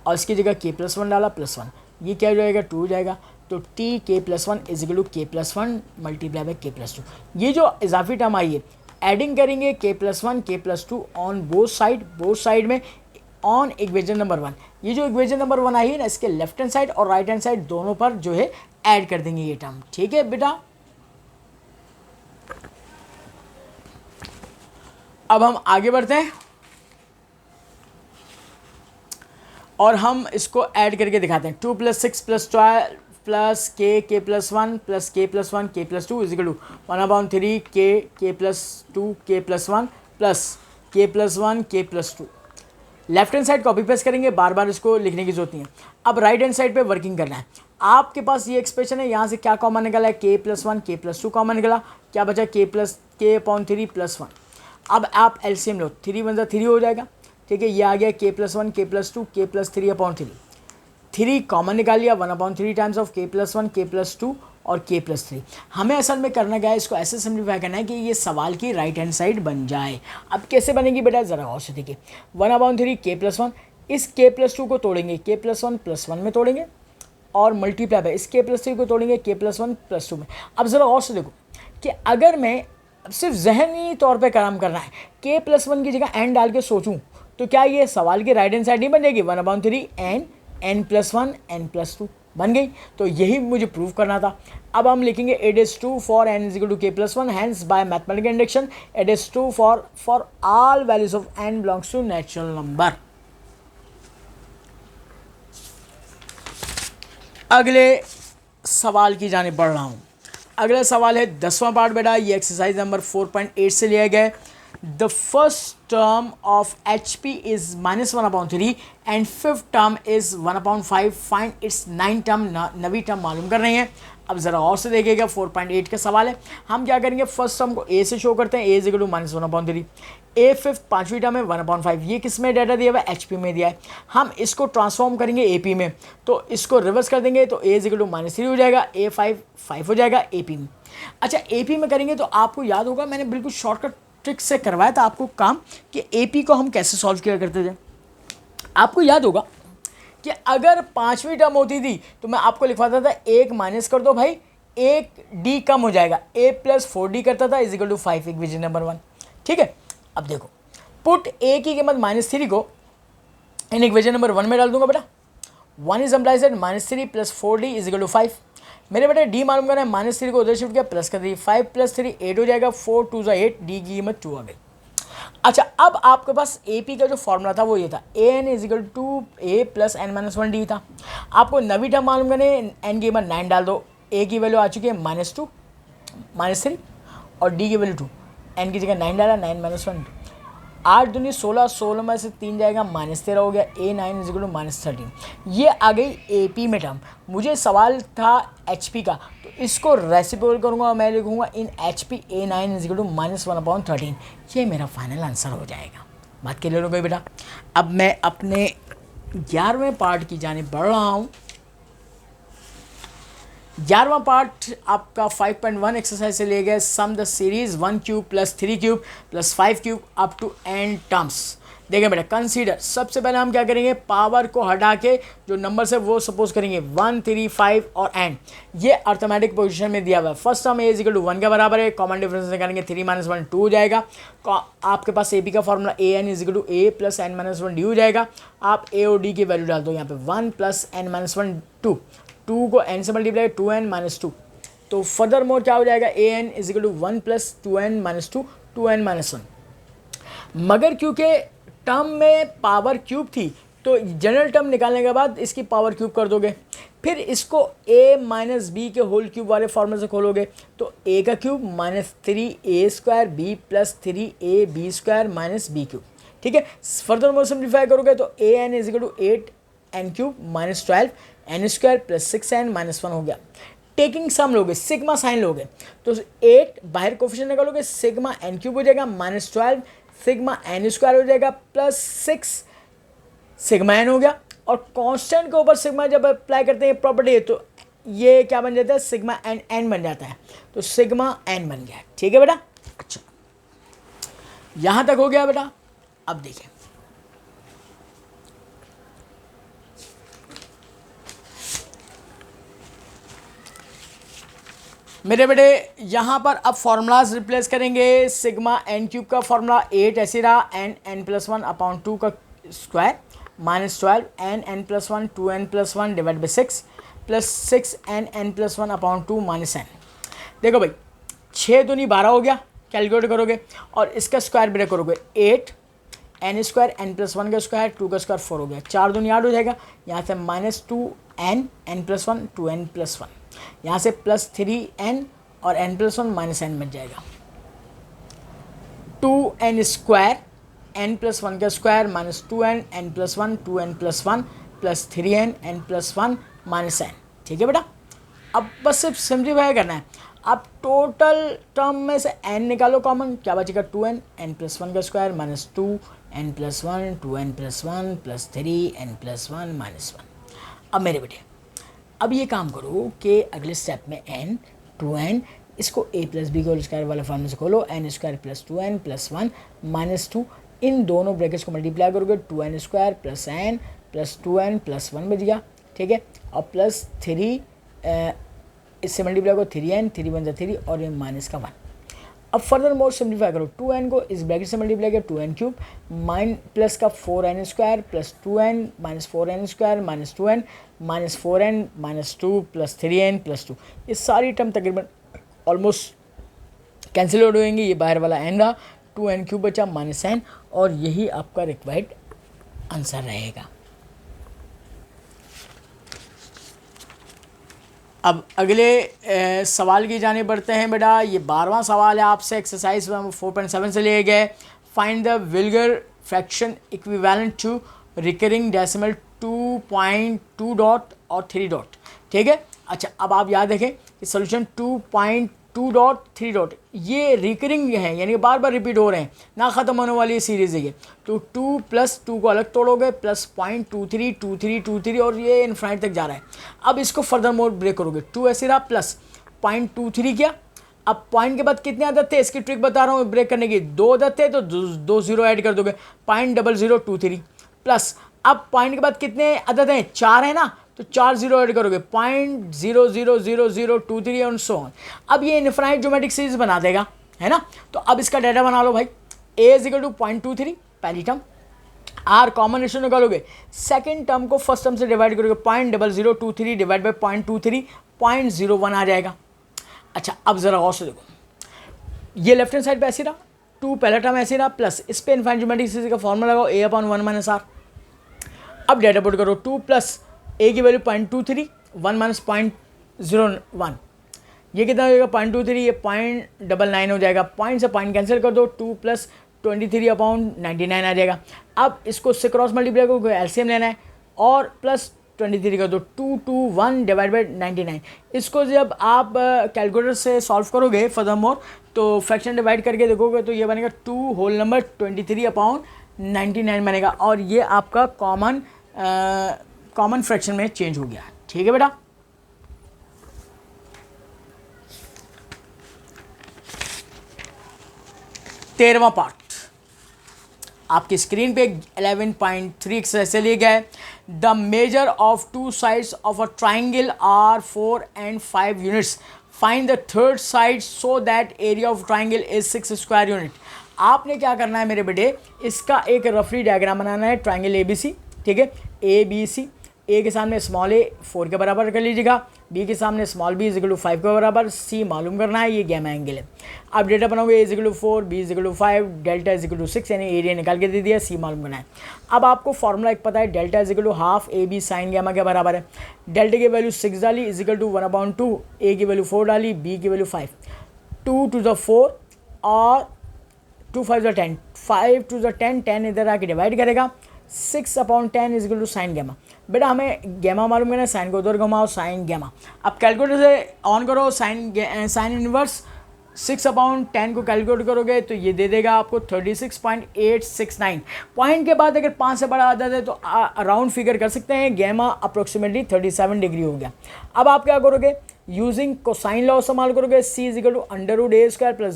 और इसकी जगह k + 1 डाला +1, ये क्या हो जाएगा, 2 हो जाएगा। तो t k + 1 = k + 1 multiply by k + 2। ये जो इजाफी टर्म आई है, एडिंग करेंगे k + 1 k + 2 on both side में ऑन इक्वेशन नंबर 1। ये जो इक्वेशन नंबर 1 आई है ना, इसके लेफ्ट हैंड साइड और राइट हैंड साइड दोनों पर जो है ऐड कर देंगे ये टर्म। ठीक है बेटा, अब हम आगे बढ़ते हैं। और हम इसको ऐड करके दिखाते हैं। 2 + 6 + 12 प्लस के प्लस 1 प्लस के प्लस 1 के प्लस 2 इजिकल टू 1/3 के प्लस 2 के प्लस 1 प्लस के प्लस 1 के plus 2। Left hand side copy paste करेंगे, बार बार इसको लिखने की जरूरत नहीं है। अब राइट हैंड साइड पे वर्किंग करना है। आपके पास ये एक्सप्रेशन है, यहाँ से क्या कॉमन निकला है, के प्लस 1 के प्लस 2 कॉमन निकला, क्या बचा के/3 + 1। अब आप एलसीएम लो, 3 × 1 3 हो जाएगा, ठीक है। ये आ गया के प्लस 1 के प्लस 2 के प्लस 3/3। 3 कॉमन निकाल लिया, 1/3 टाइम्स ऑफ के प्लस 1 के प्लस 2 और के प्लस 3। हमें असल में करना क्या है, इसको ऐसे सिंप्लीफाई करना है कि ये सवाल की राइट हैंड साइड बन जाए। अब कैसे बनेगी बेटा, ज़रा और से देखिए। 1/3 के प्लस 1, इस के प्लस 2 को तोड़ेंगे के प्लस 1 + 1 में तोड़ेंगे, और मल्टीप्लाई बाय इस के प्लस 3 को तोड़ेंगे के प्लस 1 + 2 में। अब ज़रा और से देखो कि अगर मैं सिर्फ जहनी तौर पे काम करना है, के प्लस 1 की जगह एन डाल के सोचूं, तो क्या ये सवाल की राइट हैंड साइड नहीं बन जाएगी। 1/3 n + 1 n + 2 बन गई। तो यही मुझे प्रूव करना था। अब हम लिखेंगे it is true for n = k + 1, hence by mathematical induction it is true for all values of n belongs to natural number. अगले सवाल की जाने बढ़ रहा हूँ। अगला सवाल है 10वां पार्ट बेटा, ये एक्सरसाइज नंबर 4.8 से लिया गया है। The first term of HP is -1/3 and fifth term is 1/5, find its 9 term, Navi term मालूम कर रही हैं। अब ज़रा और से देखिएगा, 4.8 का सवाल है। हम क्या करेंगे, फर्स्ट टर्म को A से शो करते हैं, A = -1/3। A फिफ्थ पाँचवीं टर्म है 1/5, ये किस में डाटा दिया हुआ है, HP में दिया है। हम इसको ट्रांसफॉर्म करेंगे AP में, तो इसको रिवर्स कर देंगे, तो A = -3 हो जाएगा, A5 5 हो जाएगा AP में। अच्छा, AP में करेंगे तो आपको याद होगा मैंने बिल्कुल शॉर्टकट ट्रिक से करवाया था आपको काम कि AP को हम कैसे सॉल्व किया करते थे। आपको याद होगा कि अगर पाँचवीं टर्म होती थी तो मैं आपको लिखवाता था 1 माइनस कर दो भाई, 1 D कम हो जाएगा, A + 4D करता था = 5, इक्वेशन नंबर 1, ठीक है। अब देखो, पुट A की कीमत -3 को इन इक्वेशन नंबर 1 में डाल दूंगा बेटा। 1 इज एम्प्लाइज एट -3 + 4D = 5। मेरे बेटे D मालूम करना है, -3 को उधर शिफ्ट किया, प्लस कर दी, 5 + 3 8 हो जाएगा, 4 2 8, D की कीमत 2 आ गई। अच्छा, अब आपके पास AP का जो फॉर्मूला था वो ये था, AN = A + n-1D था। आपको नवी टर्म मालूम करने, n की कीमत 9 डाल दो, A की वैल्यू आ चुकी है -2 -3 और D की वैल्यू 2, n की जगह 9 डाला, 9 - 1 8 दूनी 16, 16 में से 3 जाएगा, -13 हो गया, A9 = -13। ये आ गई AP में टर्म। मुझे सवाल था HP का, तो इसको रेसिप्रोकल करूँगा और मैं लिखूँगा इन HP A9 = -1/13। ये मेरा फाइनल आंसर हो जाएगा। बात क्लियर हो गई बेटा। अब मैं अपने 11वें पार्ट की जानिब बढ़ रहा हूँ। 11वां पार्ट आपका 5.1 एक्सरसाइज से ले गए, sum the series 1³ + 3³ + 5³ up to n terms. देखिए बेटा, कंसीडर, सबसे पहले हम क्या करेंगे, पावर को हटा के जो नंबर है वो सपोज करेंगे 1 3 5 और n, ये अर्थमेटिक पोजीशन में दिया हुआ है। फर्स्ट टर्म A = 1 के बराबर है, कॉमन डिफरेंस निकालेंगे, 3 - 1 2 हो जाएगा। आपके पास AP का फॉर्मूला AN = A + n-1D हो जाएगा। आप A और D की वैल्यू डाल दो, यहाँ पे 1 + n-1 2 को n से मल्टीप्लाई, 2n - 2, तो फर्दर मोर क्या हो जाएगा, AN = 1 + 2n - 2 2n - 1। मगर क्योंकि टर्म में पावर क्यूब थी तो जनरल टर्म निकालने के बाद इसकी पावर क्यूब कर दोगे, फिर इसको A - B के होल क्यूब वाले फॉर्मूले से खोलोगे, तो A का cube -3A² B + 3AB² - B³, ठीक है। फर्दर मोर सिंप्लीफाई करोगे तो AN = 8n³ - 12 n² + 6n - 1 हो गया। टेकिंग सम लोगे, सिग्मा साइन लोगे, तो 8 बाहर कोफिशिएंट निकालोगे, सिग्मा n³ हो जाएगा, -12 सिग्मा n² हो जाएगा, +6 सिग्मा n हो गया। और कांस्टेंट के ऊपर सिग्मा जब अप्लाई करते हैं प्रॉपर्टी, तो ये क्या बन जाता है, सिग्मा n बन जाता है, तो सिग्मा n बन गया, ठीक है बेटा। अच्छा, यहां तक हो गया बेटा। अब देखिए, मेरे बेटे यहाँ पर अब फॉर्मूलाज रिप्लेस करेंगे। सिग्मा n³ का फॉर्मूला 8 ऐसे रहा, n+1/2 का square -12 n+1 2n+1 / 6 + 6 n+1/2 -n। देखो भाई, 6 दूनी 12 हो गया, कैलकुलेट करोगे और इसका स्क्वायर ब्रेक करोगे, 8 N square N plus one का स्क्वायर, 2 का स्क्वायर 4 हो गया, 4 दूनी 8 हो जाएगा, यहाँ से -2n N plus one 2n plus one, यहाँ से +3n और n प्लस वन -n बच जाएगा, 2n square n plus one का square -2n n plus one 2n plus one plus 3n n plus one -n। ठीक है बेटा, अब बस सिर्फ सिम्प्लीफाई करना है। अब टोटल टर्म में से n निकालो कॉमन, क्या बचेगा 2n n प्लस वन का square -2 n plus one 2n plus one plus 3n plus one -1। अब मेरे बेटे अब ये काम करो कि अगले स्टेप में n 2n इसको a प्लस बी को स्क्वायर वाला फॉर्म से खोलो, n square plus 2n plus one -2, इन दोनों ब्रैकेट्स को मल्टीप्लाई करोगे 2n square plus n plus 2n plus 1 बच गया। ठीक है, और प्लस 3 इससे मल्टीप्लाई करो 3n, 3 बन जाए 3 और ये -1। अब फर्दर मोर सिम्प्लीफाई करो, 2n को इस ब्रैकेट से मल्टीप्लाई किया 2n क्यूब प्लस का 4n square plus 2n -4n square -2n -4n -2 plus 3n plus 2, ये सारी टर्म तकरीबन ऑलमोस्ट कैंसिल आउट होंगे। ये बाहर वाला n रहा, 2n क्यूब बचा -n, और यही आपका रिक्वायर्ड आंसर रहेगा। अब अगले सवाल की जाने बढ़ते हैं बेटा। ये 12वां सवाल है आपसे, एक्सरसाइज 4.7 से लिए गए। Find the vulgar fraction equivalent to recurring decimal 2.2 dot और 3 डॉट। ठीक है, अच्छा अब आप याद रखें कि सोल्यूशन 2.2 डॉट 3 डॉट ये रिकरिंग है, यानी बार बार रिपीट हो रहे हैं, ना ख़त्म होने वाली सीरीज़ है ये। तो 2 प्लस 2 को अलग तोड़ोगे प्लस 0.23 23 23 और ये इनफाइनाइट तक जा रहा है। अब इसको फर्दर मोर ब्रेक करोगे, 2 ऐसे रहा प्लस 0.23 किया। अब पॉइंट के बाद कितने आदत थे, इसकी ट्रिक बता रहा हूँ ब्रेक करने की, 2 आदत थे तो 2 0 ऐड कर दोगे 0.0023 प्लस। अब पॉइंट के बाद कितने आदत हैं, 4 है ना, तो 4 0 ऐड करोगे 0.000023 और सो ऑन। अब ये इनफाइनाइट ज्योमेट्रिक सीरीज बना देगा, है ना। तो अब इसका डाटा बना लो भाई, a = 0.23 पहली टर्म, r कॉमन रेशियो निकालोगे, सेकंड टर्म को फर्स्ट टर्म से डिवाइड करोगे 0.0023 डिवाइड बाई 0.23 0.01 आ जाएगा। अच्छा अब जरा गौर से देखो, ये लेफ्ट हैंड साइड पे ऐसे रहा, 2 पहला टर्म ऐसे रहा प्लस इस पे इनफाइनाइट ज्योमेट्रिक सीरीज का फॉर्मूला लगाओ a/1 - r। अब डाटा पुट करो, 2 प्लस a की वैल्यू 0.23 1 माइनस 0.01, ये कितना हो जाएगा 0.23, ये 0.99 हो जाएगा। पॉइंट से पॉइंट कैंसिल कर दो, 2 प्लस 23/99 आ जाएगा। अब इसको से क्रॉस मल्टीप्लाई करो, एलसीएम लेना है और प्लस 23 कर दो, 221 डिवाइड बाई 99। इसको जब आप कैलकुलेटर से सॉल्व करोगे फर्दर मोर तो फ्रैक्शन डिवाइड करके देखोगे तो ये बनेगा 2 होल नंबर 23/99 बनेगा, और ये आपका कॉमन फ्रैक्शन में चेंज हो गया। ठीक है बेटा, तेरहवां पार्ट आपकी स्क्रीन पे 11.3 एक्सरसाइज से लिए गए। The measure of 2 sides of a triangle are 4 and 5 units, find the third side so that area of triangle is 6 square unit. आपने क्या करना है मेरे बेटे, इसका एक रफली डायग्राम बनाना है ट्राइंगल ABC। ठीक है, ABC, ए के सामने स्मॉल a 4 के बराबर कर लीजिएगा, बी के सामने स्मॉल b = 5 के बराबर, सी मालूम करना है, ये गैमा एंगल है। अब डेटा बनाओगे a = 4 b = 5 डेल्टा = 6, यानी एरिया निकाल के दे दिया, सी मालूम करना है। अब आपको फॉर्मूला एक पता है, delta = half AB sine gamma के बराबर है। डेल्टा की वैल्यू 6 डाली = 1/2, a की वैल्यू 4 डाली, b की वैल्यू 5, 2 to the 4 और 2 5 = 10, 5 to the 10, 10 इधर आके डिवाइड करेगा, 6/10 = साइन गैमा। बेटा हमें गैमा मालूम करना है, साइन को उधर घुमाओ, साइन गैमा। अब कैलकुलेटर से ऑन करो, साइन इनवर्स 6/10 को कैलकुलेट करोगे तो ये दे देगा आपको 36.869। पॉइंट के बाद अगर 5 से बड़ा आदत है तो राउंड फिगर कर सकते हैं, गैमा अप्रोक्सीमेटली 37 डिग्री हो गया। अब आप क्या करोगे, यूजिंग कोसाइन लॉ इस्तेमाल करोगे, c = √a² +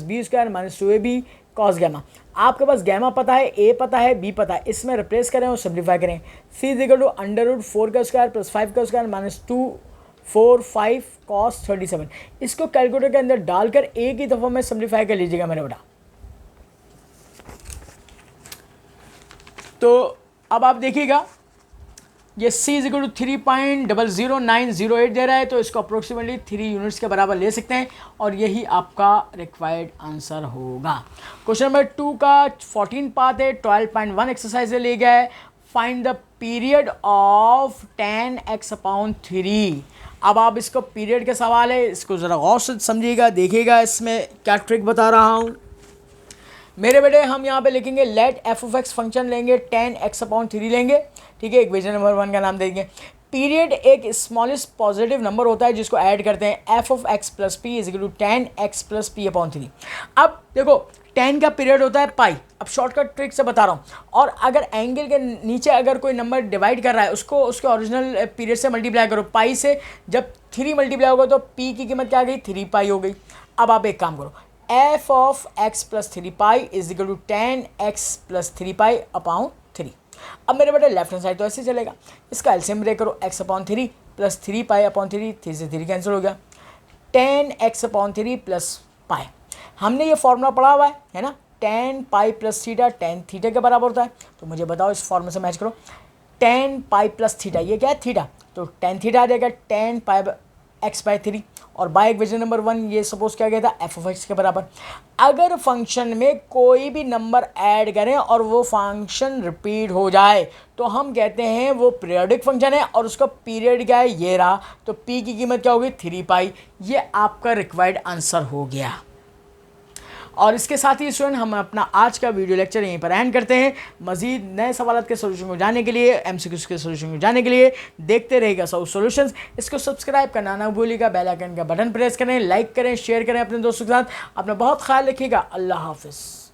b² - 2ab cos gamma. आपके पास गैमा पता है, a पता है, b पता है, इसमें रिप्लेस करें और सिंप्लीफाई करें। c = √4² + 5² - 2 4 5 cos 37। इसको कैलकुलेटर के अंदर डालकर a की दफ़ा में सिंप्लीफाई कर लीजिएगा मेरे बेटा। तो अब आप देखिएगा ये c इज इक्वल टू 3.00908 दे रहा है, तो इसको अप्रोक्सीमेटली 3 यूनिट्स के बराबर ले सकते हैं और यही आपका रिक्वायर्ड आंसर होगा। क्वेश्चन नंबर 2 का 14 पार्ट है, 12.1 एक्सरसाइज ले गया है। Find the period of 10x/3। अब आप इसको पीरियड का सवाल है, इसको ज़रा गौर से समझिएगा, देखिएगा इसमें क्या ट्रिक बता रहा हूँ मेरे बेटे। हम यहाँ पे लिखेंगे let F of X function लेंगे, 10x/3 लेंगे, ठीक है, इक्वेशन नंबर 1 का नाम देंगे। पीरियड एक स्मॉलेस्ट पॉजिटिव नंबर होता है जिसको ऐड करते हैं, F of X plus P is equal to 10x+p/3। अब देखो 10 का पीरियड होता है पाई। अब शॉर्टकट ट्रिक से बता रहा हूँ, और अगर एंगल के नीचे अगर कोई नंबर डिवाइड कर रहा है उसको उसके ओरिजिनल पीरियड से मल्टीप्लाई करो पाई से। जब 3 मल्टीप्लाई होगा तो पी की कीमत क्या आ गई, 3 पाई हो गई। अब आप एक काम करो, F of X plus 3 pi is equal to 10x+3 पाई/3। अब मेरे बेटे लेफ्ट हैंड साइड तो ऐसे चलेगा, इसका एलसीएम ब्रेक करो, x/3 प्लस 3 पाई/3, 3 से 3 कैंसिल हो गया, 10x/3 प्लस पाई। हमने ये फॉर्मूला पढ़ा हुआ है ना, 10 पाई प्लस थीटा 10 थीटा के बराबर होता है। तो मुझे बताओ इस फॉर्मूले से मैच करो, 10 पाई प्लस थीटा ये क्या है, थीटा, तो 10 थीटा आ जाएगा 10 पाई x/3, और बाय इक्वेशन नंबर 1 ये सपोज किया गया था एफ ऑफ एक्स के बराबर। अगर फंक्शन में कोई भी नंबर ऐड करें और वो फंक्शन रिपीट हो जाए तो हम कहते हैं वो पीरियोडिक फंक्शन है, और उसका पीरियड क्या है, ये रहा, तो पी की कीमत क्या होगी, 3 पाई। ये आपका रिक्वायर्ड आंसर हो गया। और इसके साथ ही स्टूडेंट हम अपना आज का वीडियो लेक्चर यहीं पर एंड करते हैं। मजीद नए सवालों के सोल्यूशन को जानने के लिए, एमसीक्यूज के सोल्यूशन को जानने के लिए देखते रहेगा साउथ सॉल्यूशंस। इसको सब्सक्राइब करना ना भूलिएगा, बेल आइकन का बटन प्रेस करें, लाइक करें, शेयर करें अपने दोस्तों के साथ। अपना बहुत ख्याल रखिएगा। अल्लाह हाफिज़।